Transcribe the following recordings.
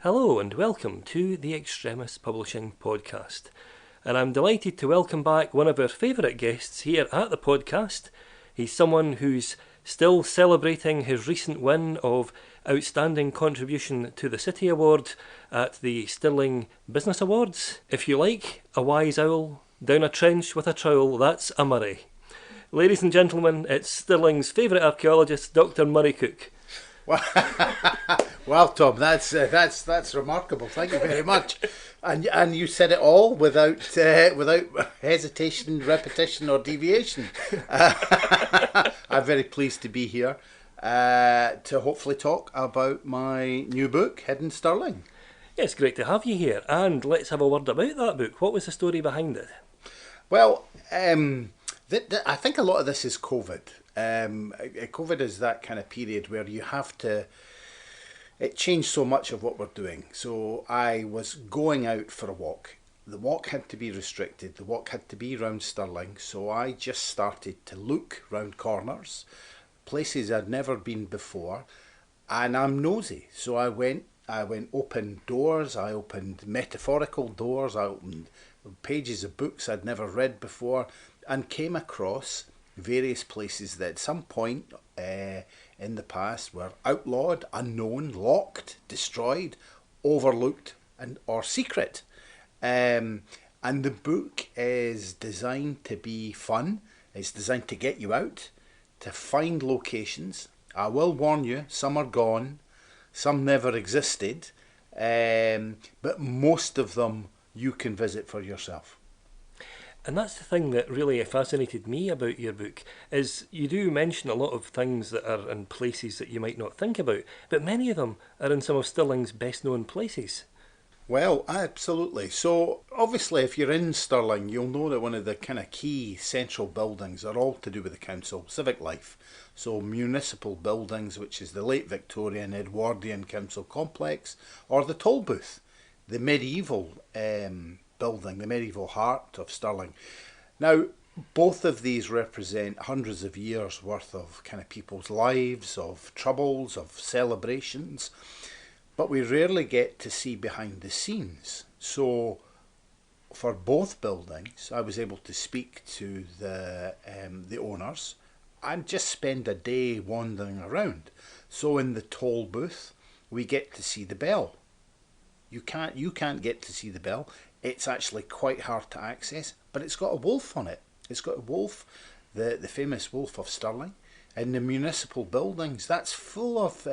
Hello and welcome to the Extremis Publishing Podcast. And I'm delighted to welcome back one of our favourite guests here at the podcast. He's someone who's still celebrating his recent win of Outstanding Contribution to the City Award at the Stirling Business Awards. If you like, a wise owl down a trench with a trowel, that's a Murray. Ladies and gentlemen, it's Stirling's favourite archaeologist, Dr Murray Cook. Well, Tom, that's remarkable. Thank you very much. And you said it all without hesitation, repetition, or deviation. I'm very pleased to be here to hopefully talk about my new book, Hidden Stirling. Yeah, it's great to have you here, and let's have a word about that book. What was the story behind it? Well, I think a lot of this is COVID. COVID is that kind of period where you have to. It changed so much of what we're doing. So I was going out for a walk. The walk had to be restricted. The walk had to be round Stirling. So I just started to look round corners, places I'd never been before, and I'm nosy. So I went opened doors. I opened metaphorical doors. I opened pages of books I'd never read before, and came across various places that at some point in the past were outlawed, unknown, locked, destroyed, overlooked, or secret. And the book is designed to be fun. It's designed to get you out, to find locations. I will warn you, some are gone, some never existed, but most of them you can visit for yourself. And that's the thing that really fascinated me about your book, is you do mention a lot of things that are in places that you might not think about, but many of them are in some of Stirling's best known places. Well, absolutely. So obviously if you're in Stirling, you'll know that one of the kind of key central buildings are all to do with the council, civic life. So municipal buildings, which is the late Victorian Edwardian council complex, or the toll booth, the medieval building, the medieval heart of Stirling. Now, both of these represent hundreds of years worth of kind of people's lives, of troubles, of celebrations, but we rarely get to see behind the scenes. So for both buildings, I was able to speak to the owners and just spend a day wandering around. So in the toll booth, we get to see the bell. You can't get to see the bell. It's actually quite hard to access, but it's got a wolf on it. It's got a wolf, the famous wolf of Stirling. In the municipal buildings, that's full of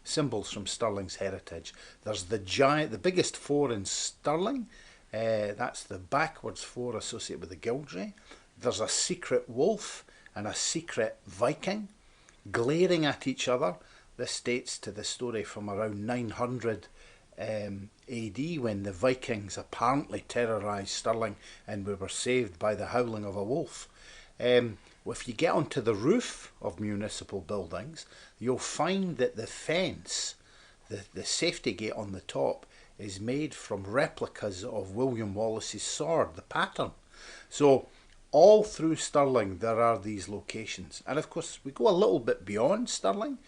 symbols from Stirling's heritage. There's the biggest four in Stirling. That's the backwards four associated with the Gildry. There's a secret wolf and a secret Viking glaring at each other. This dates to the story from around 900 AD, when the Vikings apparently terrorised Stirling and we were saved by the howling of a wolf. If you get onto the roof of municipal buildings, you'll find that the fence, the safety gate on the top, is made from replicas of William Wallace's sword, the pattern. So all through Stirling there are these locations. And of course we go a little bit beyond Stirling.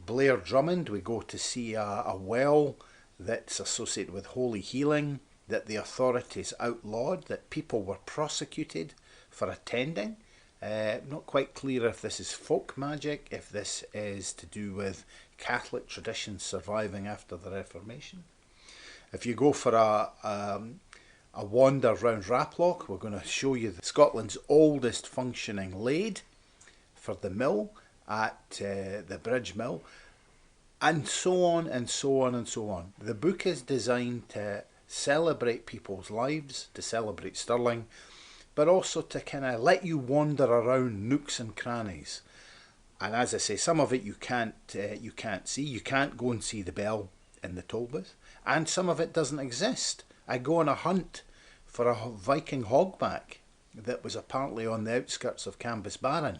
Blair Drummond, we go to see a well that's associated with holy healing, that the authorities outlawed, that people were prosecuted for attending. Not quite clear if this is folk magic, if this is to do with Catholic traditions surviving after the Reformation. If you go for a wander round Raploch, we're going to show you Scotland's oldest functioning lathe for the mill at the Bridge Mill, and so on and so on and so on. The book is designed to celebrate people's lives, to celebrate Stirling, but also to kind of let you wander around nooks and crannies. And as I say, some of it you can't see. You can't go and see the bell in the toll booth, and some of it doesn't exist. I go on a hunt for a Viking hogback that was apparently on the outskirts of Cambusbarron.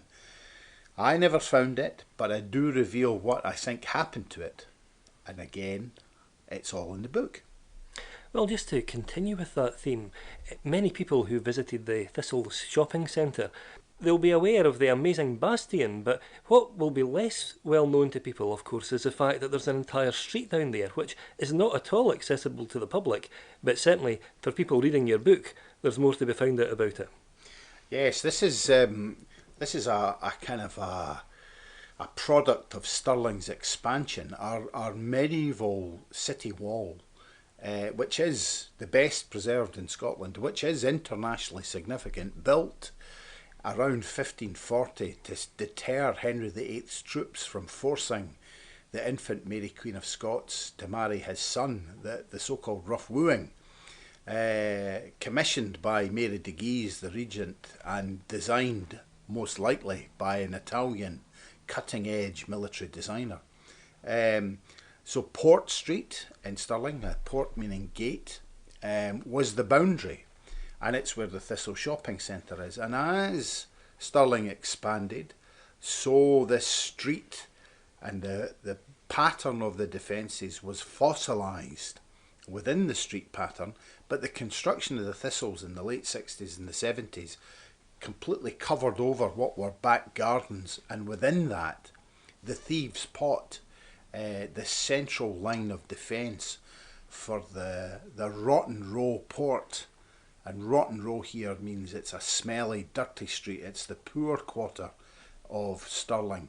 I never found it, but I do reveal what I think happened to it. And again, it's all in the book. Well, just to continue with that theme, many people who visited the Thistles shopping centre they'll be aware of the amazing bastion, but what will be less well known to people, of course, is the fact that there's an entire street down there, which is not at all accessible to the public, but certainly for people reading your book, there's more to be found out about it. Yes, this is a kind of a product of Stirling's expansion. Our medieval city wall, which is the best preserved in Scotland, which is internationally significant, built around 1540 to deter Henry VIII's troops from forcing the infant Mary Queen of Scots to marry his son, the so-called rough wooing, commissioned by Mary de Guise, the regent, and designed most likely by an Italian cutting-edge military designer. So Port Street in Stirling, port meaning gate, was the boundary, and it's where the Thistle shopping centre is. And as Stirling expanded, so this street and the pattern of the defences was fossilised within the street pattern, but the construction of the Thistles in the late 60s and the 70s completely covered over what were back gardens, and within that, the Thieves' Pot, the central line of defence for the Rotten Row port. And Rotten Row here means it's a smelly, dirty street. It's the poor quarter of Stirling.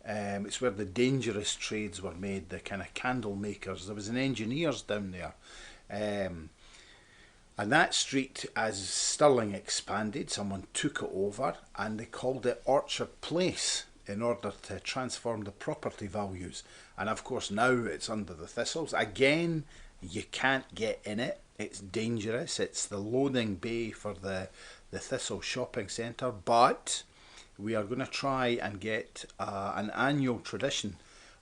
It's where the dangerous trades were made, the kind of candle makers. There was an engineers down there. And that street, as Stirling expanded, someone took it over and they called it Orchard Place in order to transform the property values. And of course now it's under the Thistles. Again, you can't get in it. It's dangerous. It's the loading bay for the Thistle shopping centre. But we are going to try and get an annual tradition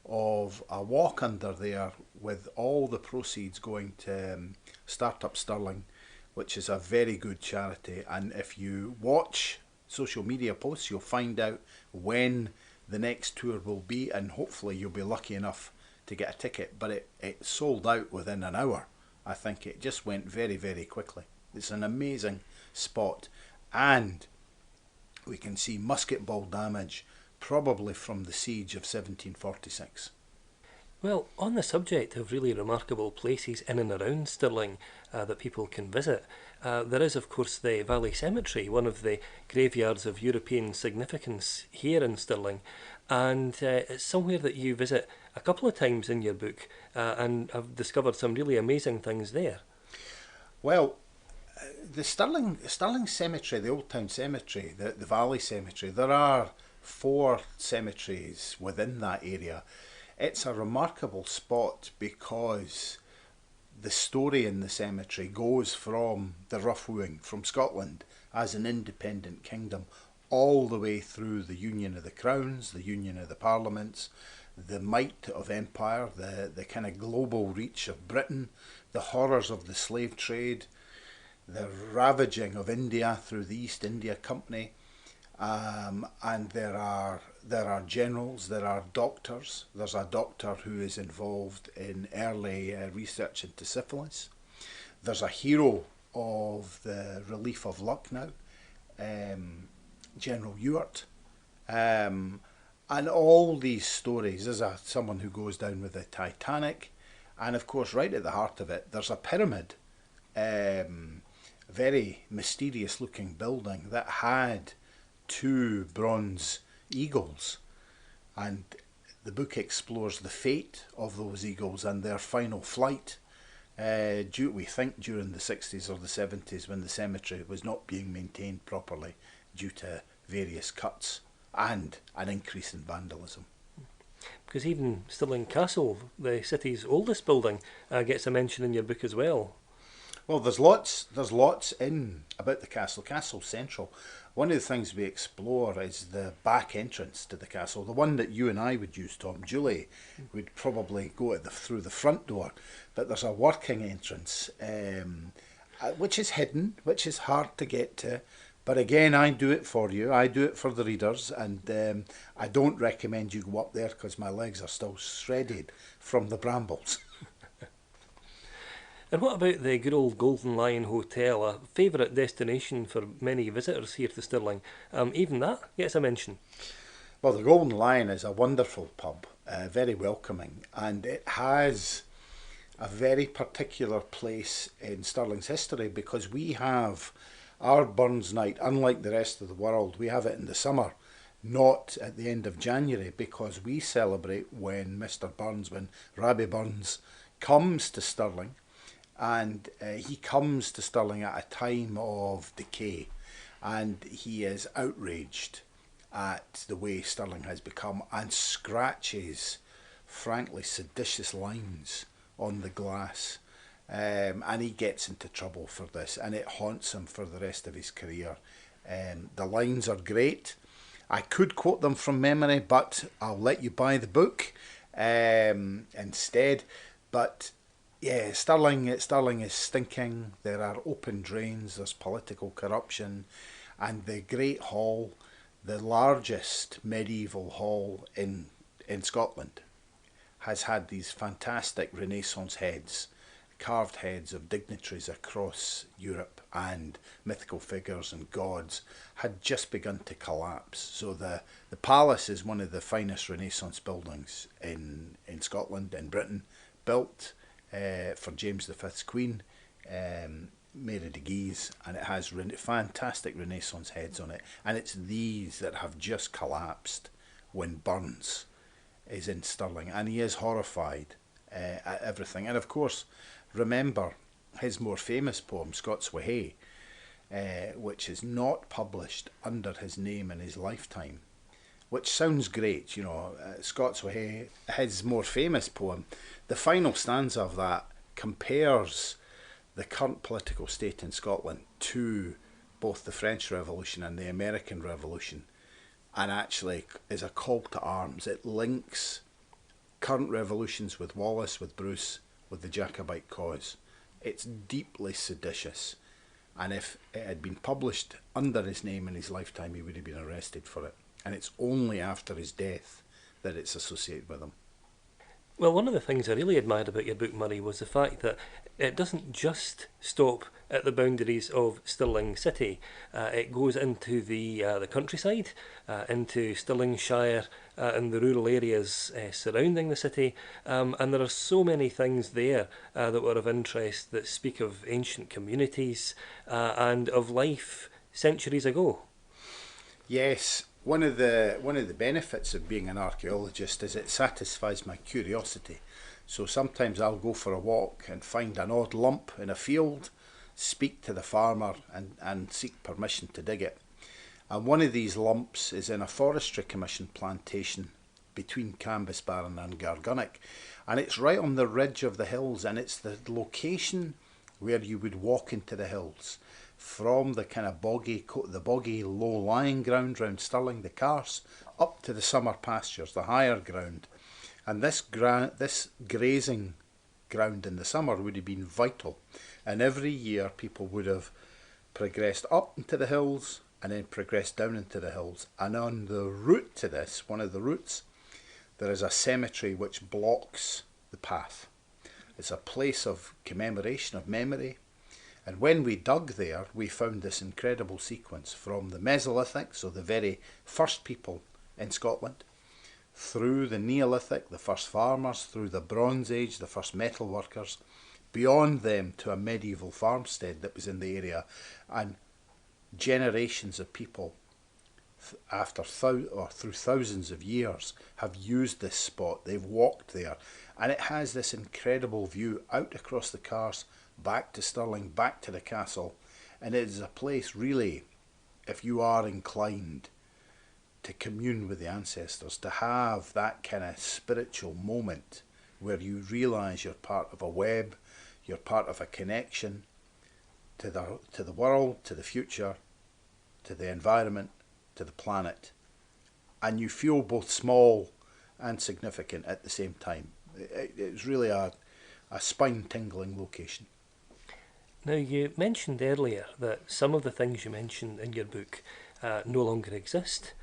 of a walk under there with all the proceeds going to Start Up Stirling, which is a very good charity. And if you watch social media posts, you'll find out when the next tour will be, and hopefully you'll be lucky enough to get a ticket. But it sold out within an hour. I think it just went very, very quickly. It's an amazing spot, and we can see musket ball damage probably from the siege of 1746. Well, on the subject of really remarkable places in and around Stirling that people can visit, there is of course the Valley Cemetery, one of the graveyards of European significance here in Stirling, and it's somewhere that you visit a couple of times in your book, and I've discovered some really amazing things there. Well, the Stirling Cemetery, the Old Town Cemetery, the Valley Cemetery, there are 4 cemeteries within that area. It's a remarkable spot because the story in the cemetery goes from the rough wooing, from Scotland as an independent kingdom, all the way through the union of the crowns, the union of the parliaments, the might of empire, the kind of global reach of Britain, the horrors of the slave trade, the ravaging of India through the East India Company, and there are generals, there are doctors. There's a doctor who is involved in early research into syphilis. There's a hero of the relief of Lucknow, General Ewart. And all these stories, there's someone who goes down with the Titanic, and of course right at the heart of it there's a pyramid, very mysterious looking building that had 2 bronze eagles, and the book explores the fate of those eagles and their final flight, we think during the 60s or the 70s, when the cemetery was not being maintained properly due to various cuts and an increase in vandalism. Because even Stirling Castle, the city's oldest building, gets a mention in your book as well. Well, there's lots in about the castle. Castle's central. One of the things we explore is the back entrance to the castle, the one that you and I would use, Tom. Julie would probably go through the front door, but there's a working entrance, which is hidden, which is hard to get to. But again, I do it for you. I do it for the readers, and I don't recommend you go up there because my legs are still shredded from the brambles. And what about the good old Golden Lion Hotel, a favourite destination for many visitors here to Stirling? Even that gets a mention. Well, the Golden Lion is a wonderful pub, very welcoming, and it has a very particular place in Stirling's history because we have our Burns Night, unlike the rest of the world, we have it in the summer, not at the end of January, because we celebrate when Mr. Burns, when Rabbie Burns comes to Stirling, and he comes to Stirling at a time of decay, and he is outraged at the way Stirling has become and scratches, frankly, seditious lines on the glass. And he gets into trouble for this, and it haunts him for the rest of his career. The lines are great. I could quote them from memory, but I'll let you buy the book instead. But yeah, Stirling is stinking. There are open drains, there's political corruption, and the Great Hall, the largest medieval hall in Scotland, has had these fantastic Renaissance heads, carved heads of dignitaries across Europe and mythical figures and gods, had just begun to collapse. So the palace is one of the finest Renaissance buildings in Scotland, in Britain, built for James V's Queen, Mary de Guise, and it has fantastic Renaissance heads on it. And it's these that have just collapsed when Burns is in Stirling, and he is horrified at everything. And of course, remember his more famous poem, Scots Wha Hae, which is not published under his name in his lifetime, which sounds great, you know, Scots Wha Hae, his more famous poem. The final stanza of that compares the current political state in Scotland to both the French Revolution and the American Revolution, and actually is a call to arms. It links current revolutions with Wallace, with Bruce, with the Jacobite cause. It's deeply seditious, and if it had been published under his name in his lifetime, he would have been arrested for it. And it's only after his death that it's associated with him. Well, one of the things I really admired about your book, Murray, was the fact that it doesn't just stop at the boundaries of Stirling City. It goes into the countryside, into Stirlingshire and the rural areas surrounding the city. And there are so many things there that were of interest, that speak of ancient communities and of life centuries ago. Yes, one of the benefits of being an archaeologist is it satisfies my curiosity. So sometimes I'll go for a walk and find an odd lump in a field, speak to the farmer and seek permission to dig it. And one of these lumps is in a Forestry Commission plantation between Cambusbarron and Gargunnock, and it's right on the ridge of the hills, and it's the location where you would walk into the hills from the kind of boggy low-lying ground round Stirling, the Carse, up to the summer pastures, the higher ground. And this grazing ground in the summer would have been vital. And every year people would have progressed up into the hills and then progressed down into the hills. And on the route to this, one of the routes, there is a cemetery which blocks the path. It's a place of commemoration, of memory. And when we dug there, we found this incredible sequence from the Mesolithic, so the very first people in Scotland, through the Neolithic, the first farmers, through the Bronze Age, the first metal workers, beyond them to a medieval farmstead that was in the area, and generations of people through thousands of years have used this spot. They've walked there, and it has this incredible view out across the Carse, back to Stirling, back to the castle, and it is a place really, if you are inclined to commune with the ancestors, to have that kind of spiritual moment where you realise you're part of a web, you're part of a connection to the world, to the future, to the environment, to the planet, and you feel both small and significant at the same time. It's really a spine-tingling location. Now, you mentioned earlier that some of the things you mentioned in your book no longer exist.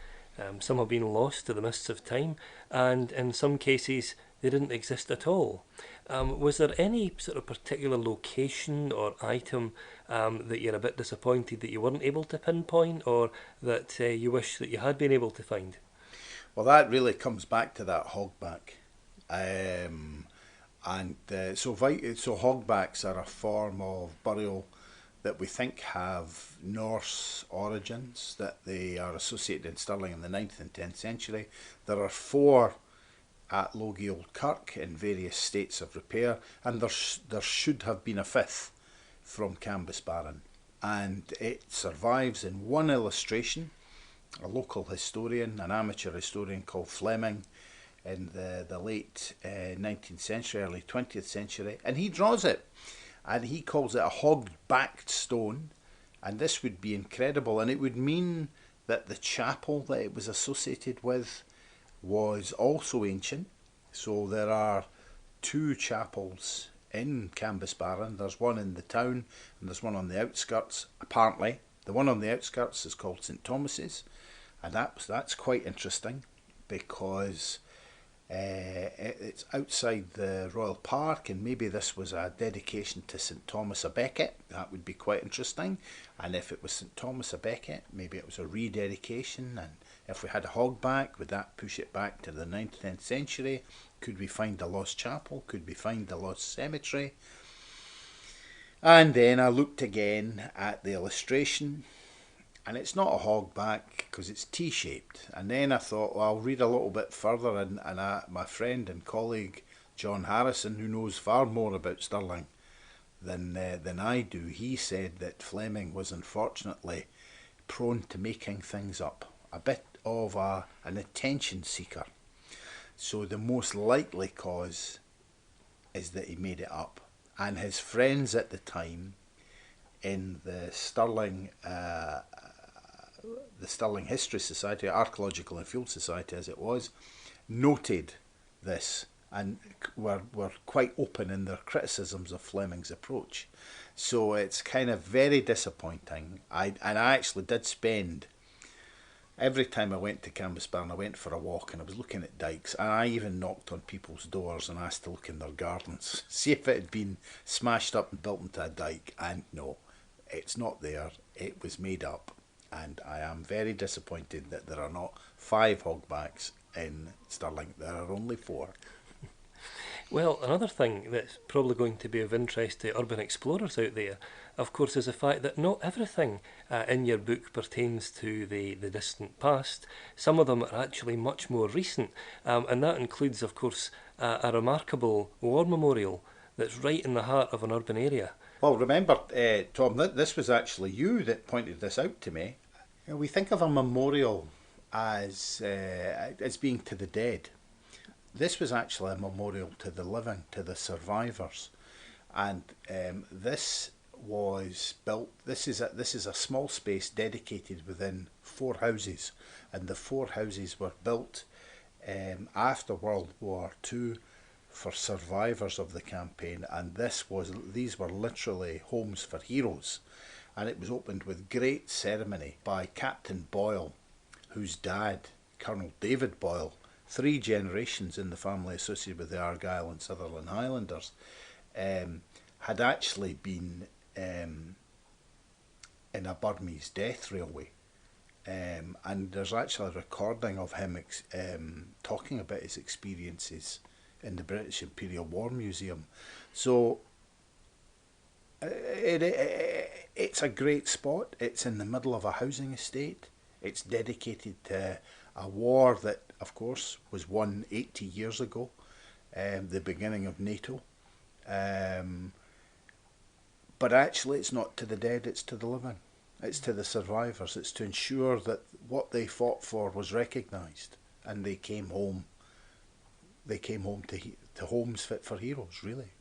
Some have been lost to the mists of time, and in some cases they didn't exist at all. Was there any sort of particular location or item that you're a bit disappointed that you weren't able to pinpoint, or that you wish that you had been able to find? Well, that really comes back to that hogback. So hogbacks are a form of burial that we think have Norse origins, that they are associated in Stirling in the 9th and 10th century. There are 4 at Logie Old Kirk in various states of repair, and there should have been a 5th from Cambusbarron. And it survives in one illustration. A local historian, an amateur historian called Fleming, in the late 19th century, early 20th century, and he draws it, and he calls it a hog-backed stone, and this would be incredible, and it would mean that the chapel that it was associated with was also ancient. So there are 2 chapels in Cambusbarron. There's one in the town, and there's one on the outskirts, apparently. The one on the outskirts is called St Thomas's, and that's quite interesting, because it's outside the Royal Park, and maybe this was a dedication to St Thomas a Becket. That would be quite interesting. And if it was St Thomas a Becket, maybe it was a rededication. And if we had a hogback, would that push it back to the 9th, 10th century? Could we find the lost chapel? Could we find the lost cemetery? And then I looked again at the illustration, and it's not a hogback because it's T-shaped. And then I thought, well, I'll read a little bit further, and my friend and colleague John Harrison, who knows far more about Stirling than I do, he said that Fleming was unfortunately prone to making things up, a bit of an attention seeker. So the most likely cause is that he made it up, and his friends at the time in the Stirling History Society, Archaeological and Field Society as it was, noted this and were quite open in their criticisms of Fleming's approach. So it's kind of very disappointing. I actually did spend, every time I went to Cambusbarron, I went for a walk and I was looking at dykes, and I even knocked on people's doors and asked to look in their gardens, see if it had been smashed up and built into a dyke, and no, it's not there. It was made up. And I am very disappointed that there are not 5 hogbacks in Stirling. There are only 4. Well, another thing that's probably going to be of interest to urban explorers out there, of course, is the fact that not everything in your book pertains to the distant past. Some of them are actually much more recent, and that includes, of course, a remarkable war memorial that's right in the heart of an urban area. Well, remember, Tom, this was actually you that pointed this out to me. We think of a memorial as being to the dead. This was actually a memorial to the living, to the survivors, and this was built. This is a small space dedicated within 4 houses, and the 4 houses were built after World War II for survivors of the campaign, and these were literally homes for heroes. And it was opened with great ceremony by Captain Boyle, whose dad, Colonel David Boyle, 3 generations in the family associated with the Argyll and Sutherland Highlanders, had actually been in a Burmese death railway. And there's actually a recording of him talking about his experiences in the British Imperial War Museum. So it's a great spot. It's in the middle of a housing estate. It's dedicated to a war that, of course, was won 80 years ago, the beginning of NATO. But actually it's not to the dead, it's to the living. It's to the survivors. It's to ensure that what they fought for was recognised, and they came home. They came home to homes fit for heroes, really.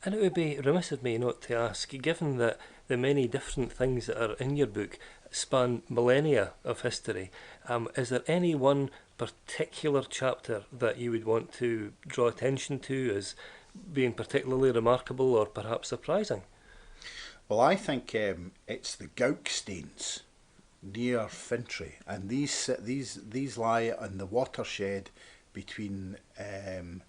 And it would be remiss of me not to ask, given that the many different things that are in your book span millennia of history, is there any one particular chapter that you would want to draw attention to as being particularly remarkable or perhaps surprising? Well, I think it's the Gauk stains near Fintry, and these lie on the watershed between the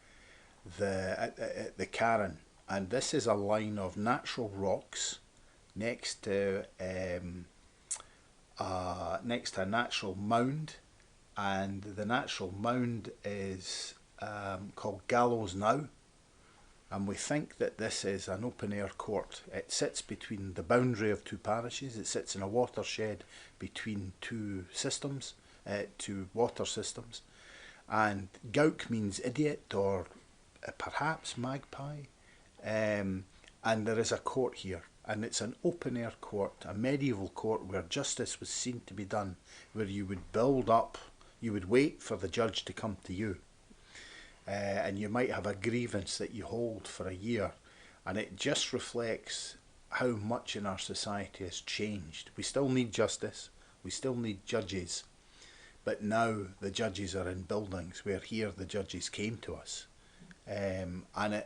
Carron, and this is a line of natural rocks next to a natural mound, and the natural mound is called Gallows Now, and we think that this is an open air court. It sits between the boundary of two parishes. It sits in a watershed between two water systems, and Gauk means idiot or perhaps magpie, and there is a court here, and it's an open air court, a medieval court where justice was seen to be done, where you would wait for the judge to come to you, and you might have a grievance that you hold for a year, and it just reflects how much in our society has changed. We still need justice, we still need judges, but now the judges are in buildings where here the judges came to us. And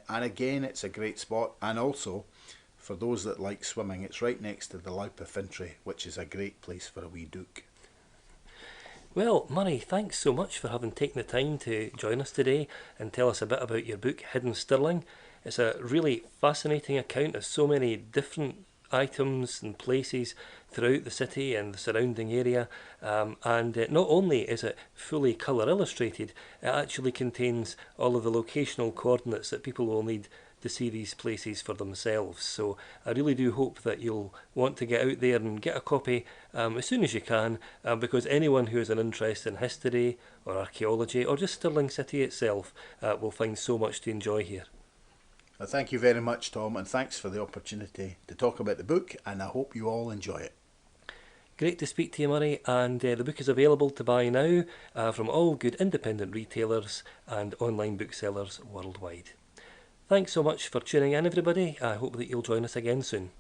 again, it's a great spot, and also for those that like swimming, it's right next to the Laupa Fintry, which is a great place for a wee dook. Well, Murray, thanks so much for having taken the time to join us today and tell us a bit about your book, Hidden Stirling. It's a really fascinating account of so many different items and places throughout the city and the surrounding area, and not only is it fully colour illustrated, it actually contains all of the locational coordinates that people will need to see these places for themselves. So I really do hope that you'll want to get out there and get a copy as soon as you can, because anyone who has an interest in history or archaeology or just Stirling City itself will find so much to enjoy here. Well, thank you very much, Tom, and thanks for the opportunity to talk about the book, and I hope you all enjoy it. Great to speak to you, Murray, and the book is available to buy now from all good independent retailers and online booksellers worldwide. Thanks so much for tuning in, everybody. I hope that you'll join us again soon.